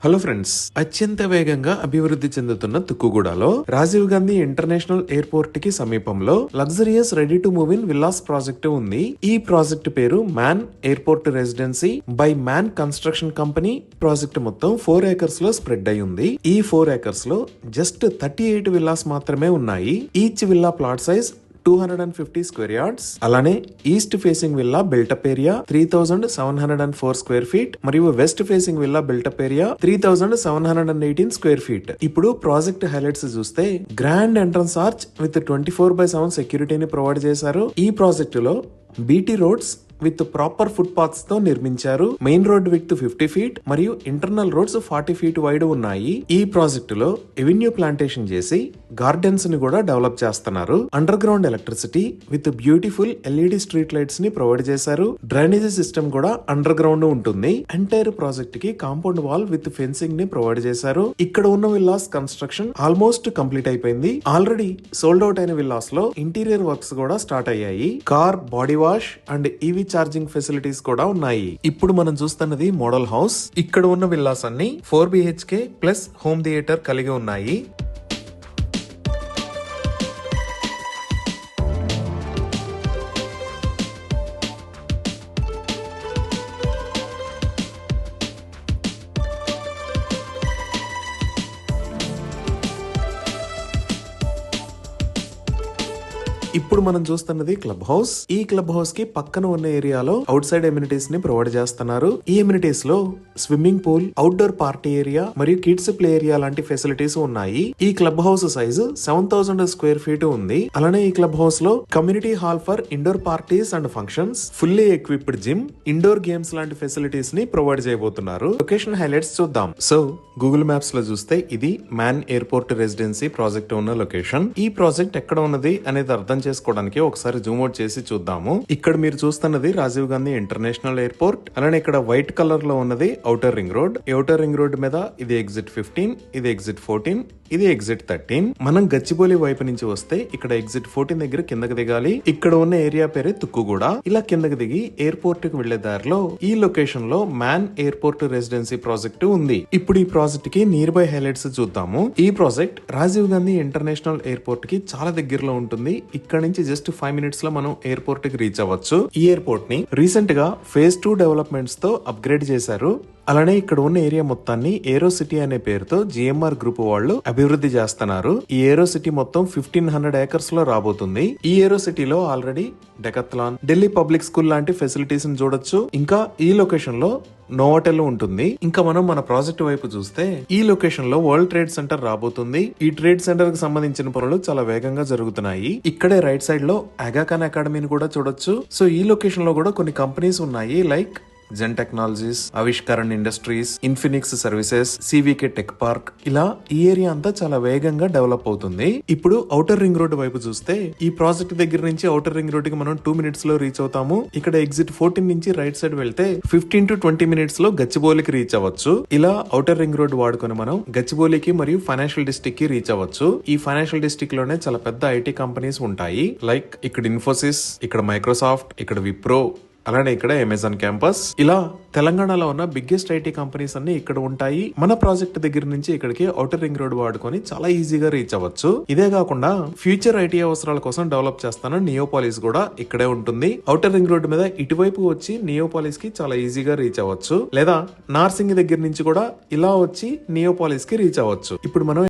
Hello friends, అత్యంత వేగంగా అభివృద్ధి చెందుతున్న తుక్కుగూడలో రాజీవ్ గాంధీ ఇంటర్నేషనల్ ఎయిర్పోర్ట్ కి సమీపంలో luxurious ready to move in villas project ఉంది. ఈ ప్రాజెక్టు పేరు man airport residency by man construction company. Project మొత్తం 4 acres లో స్ప్రెడ్ అయి ఉంది. ఈ 4 acres లో జస్ట్ 38 విల్లాస్ మాత్రమే ఉన్నాయి. Each villa plot size 250 square yards. అలానే east facing villa built up area 3704 square feet మరియు west facing villa built up area 3718 square feet. ఇప్పుడు ప్రాజెక్ట్ హైలైట్స్ చూస్తే గ్రాండ్ ఎంట్రన్స్ ఆర్చ్ విత్ 24/7 సెక్యూరిటీని ప్రొవైడ్ చేశారు. ఈ ప్రాజెక్టు లో BT roads with proper footpaths తో నిర్మించారు. మెయిన్ రోడ్ విత్ 50 ఫీట్ మరియు ఇంటర్నల్ రోడ్స్ 40 ఫీట్ వైడ్ ఉన్నాయి. ఈ ప్రాజెక్టు లో ఎవెన్యూ ప్లాంటేషన్ చేసి గార్డెన్స్ ని కూడా డెవలప్ చేస్తున్నారు. Under ground electricity with beautiful LED street lights ని ప్రొవైడ్ చేశారు. డ్రైనేజీ సిస్టమ్ కూడా అండర్ గ్రౌండ్ ఉంటుంది. ఎంటైర్ ప్రాజెక్ట్ కి కాంపౌండ్ వాల్ విత్ ఫెన్సింగ్ ని ప్రొవైడ్ చేశారు. ఇక్కడ ఉన్న విల్లాస్ కన్స్ట్రక్షన్ ఆల్మోస్ట్ కంప్లీట్ అయిపోయింది. ఆల్రెడీ సోల్డ్ అవుట్ అయిన విల్లాస్ లో ఇంటీరియర్ వర్క్స్ కూడా స్టార్ట్ అయ్యాయి. Car body wash and EV charging facilities కూడా ఉన్నాయి. ఇప్పుడు మనం చూస్తున్నది మోడల్ హౌస్. ఇక్కడ ఉన్న విల్లాస్ అన్ని 4 BHK ప్లస్ హోమ్ థియేటర్ కలిగి ఉన్నాయి. ఇప్పుడు మనం చూస్తున్నది క్లబ్ హౌస్. ఈ క్లబ్ హౌస్ కి పక్కన ఉన్న ఏరియాలో అవుట్ సైడ్ ఎమ్యూనిటీస్ ని ప్రొవైడ్ చేస్తున్నారు. ఈ ఎమ్యూనిటీస్ లో swimming pool, outdoor party area మరియు కిడ్స్ ప్లే ఏరియా లాంటి ఫెసిలిటీస్ ఉన్నాయి. ఈ club house size 7000 square feet ఉంది. అలానే ఈ క్లబ్ హౌస్ లో community hall for indoor parties and functions, fully equipped gym, indoor games లాంటి ఫెసిలిటీస్ ని ప్రొవైడ్ చేయబోతున్నారు. లొకేషన్ హైలైట్స్ చూద్దాం. సో గూగుల్ మ్యాప్స్ లో చూస్తే ఇది మ్యాన్ ఎయిర్పోర్ట్ రెసిడెన్సీ ప్రాజెక్ట్ ఉన్న లొకేషన్. ఈ ప్రాజెక్ట్ ఎక్కడ ఉన్నది అనేది అర్థం చేసుకోవడానికి ఒకసారి జూమ్ అవుట్ చేసి చూద్దాము. ఇక్కడ మీరు చూస్తున్నది రాజీవ్ గాంధీ ఇంటర్నేషనల్ ఎయిర్పోర్ట్. అలానే ఇక్కడ వైట్ కలర్ లో ఉన్నది outer ring road. Outer ring road మీద ఇది ఎగ్జిట్ 15, ఇది ఎగ్జిట్ 14, ఇది ఎగ్జిట్ 13. మనం గచ్చిబౌలి వైపు నుంచి వస్తే ఇక్కడ ఎగ్జిట్ 14 దగ్గర కిందకి దిగాలి. ఇక్కడ ఉన్న ఏరియా పేరే తుక్కుగూడ. ఇలా కిందకి దిగి ఎయిర్పోర్ట్ కి వెళ్లే దారిలో ఈ లొకేషన్ లో మ్యాన్ ఎయిర్పోర్ట్ రెసిడెన్సీ ప్రాజెక్ట్ ఉంది. ఇప్పుడు ఈ ప్రాజెక్ట్ కి నియర్ బై హైలైట్స్ చూద్దాము. ఈ project Rajiv Gandhi international airport కి చాలా దగ్గరలో ఉంటుంది. ఇక్కడ నుంచి జస్ట్ 5 minutes లో మనం ఎయిర్పోర్ట్ కి రీచ్ అవ్వచ్చు. ఈ ఎయిర్పోర్ట్ ని రీసెంట్ గా phase 2 డెవలప్మెంట్స్ తో అప్గ్రేడ్ చేశారు. అలానే ఇక్కడ ఉన్న ఏరియా మొత్తాన్ని ఏరో సిటీ అనే పేరుతో GMR గ్రూప్ వాళ్ళు అభివృద్ధి చేస్తున్నారు. ఈ ఏరో సిటీ మొత్తం 1500 acres లో రాబోతుంది. ఈ ఏరో సిటీలో already Decathlon, Delhi public school లాంటి ఫెసిలిటీస్ ని చూడొచ్చు. ఇంకా ఈ లొకేషన్ లో నోవాటెల్ ఉంటుంది. ఇంకా మనం మన ప్రాజెక్ట్ వైపు చూస్తే ఈ లొకేషన్ లో వరల్డ్ ట్రేడ్ సెంటర్ రాబోతుంది. ఈ ట్రేడ్ సెంటర్ కి సంబంధించిన పనులు చాలా వేగంగా జరుగుతున్నాయి. ఇక్కడే రైట్ సైడ్ లో ఆగా ఖాన్ అకాడమీని కూడా చూడొచ్చు. సో ఈ లొకేషన్ లో కూడా కొన్ని కంపెనీస్ ఉన్నాయి. Like Zen technologies, Avishkaran industries, Infinix services, CVK tech park. ఇలా ఈ ఏరియా అంతా చాలా వేగంగా డెవలప్ అవుతుంది. ఇప్పుడు ఔటర్ రింగ్ రోడ్ వైపు చూస్తే ఈ ప్రాజెక్ట్ దగ్గర నుంచి ఔటర్ రింగ్ రోడ్ కి మనం 2 minutes లో రీచ్ అవుతాము. ఇక్కడ ఎగ్జిట్ 14 నుంచి రైట్ సైడ్ వెళ్తే 15 to 20 minutes లో గచ్చిబౌలికి రీచ్ అవ్వచ్చు. ఇలా ఔటర్ రింగ్ రోడ్ వాడుకొని మనం గచ్చిబౌలికి మరియు ఫైనాన్షియల్ డిస్ట్రిక్ట్ కి రీచ్ అవ్వచ్చు. ఈ ఫైనాన్షియల్ డిస్ట్రిక్ట్ లోనే చాలా పెద్ద IT కంపెనీస్ ఉంటాయి. లైక్ ఇక్కడ ఇన్ఫోసిస్, ఇక్కడ మైక్రోసాఫ్ట్, ఇక్కడ విప్రో, అలానే ఇక్కడ అమెజాన్ క్యాంపస్. ఇలా తెలంగాణలో ఉన్న బిగ్గెస్ట్ IT కంపెనీస్ అన్ని ఇక్కడ ఉంటాయి. మన ప్రాజెక్ట్ దగ్గర నుంచి ఇక్కడికి ఔటర్ రింగ్ రోడ్ వాడుకొని చాలా ఈజీగా రీచ్ అవ్వచ్చు. ఇదే కాకుండా ఫ్యూచర్ IT అవసరాల కోసం డెవలప్ చేస్తాను నియోపాలిస్ కూడా ఇక్కడే ఉంటుంది. ఔటర్ రింగ్ రోడ్ మీద ఇటువైపు వచ్చి నియోపాలిస్ కి చాలా ఈజీగా రీచ్ అవ్వచ్చు. లేదా నార్సింగ్ దగ్గర నుంచి కూడా ఇలా వచ్చి నియోపాలిస్ కి రీచ్ అవ్వచ్చు. ఇప్పుడు మనం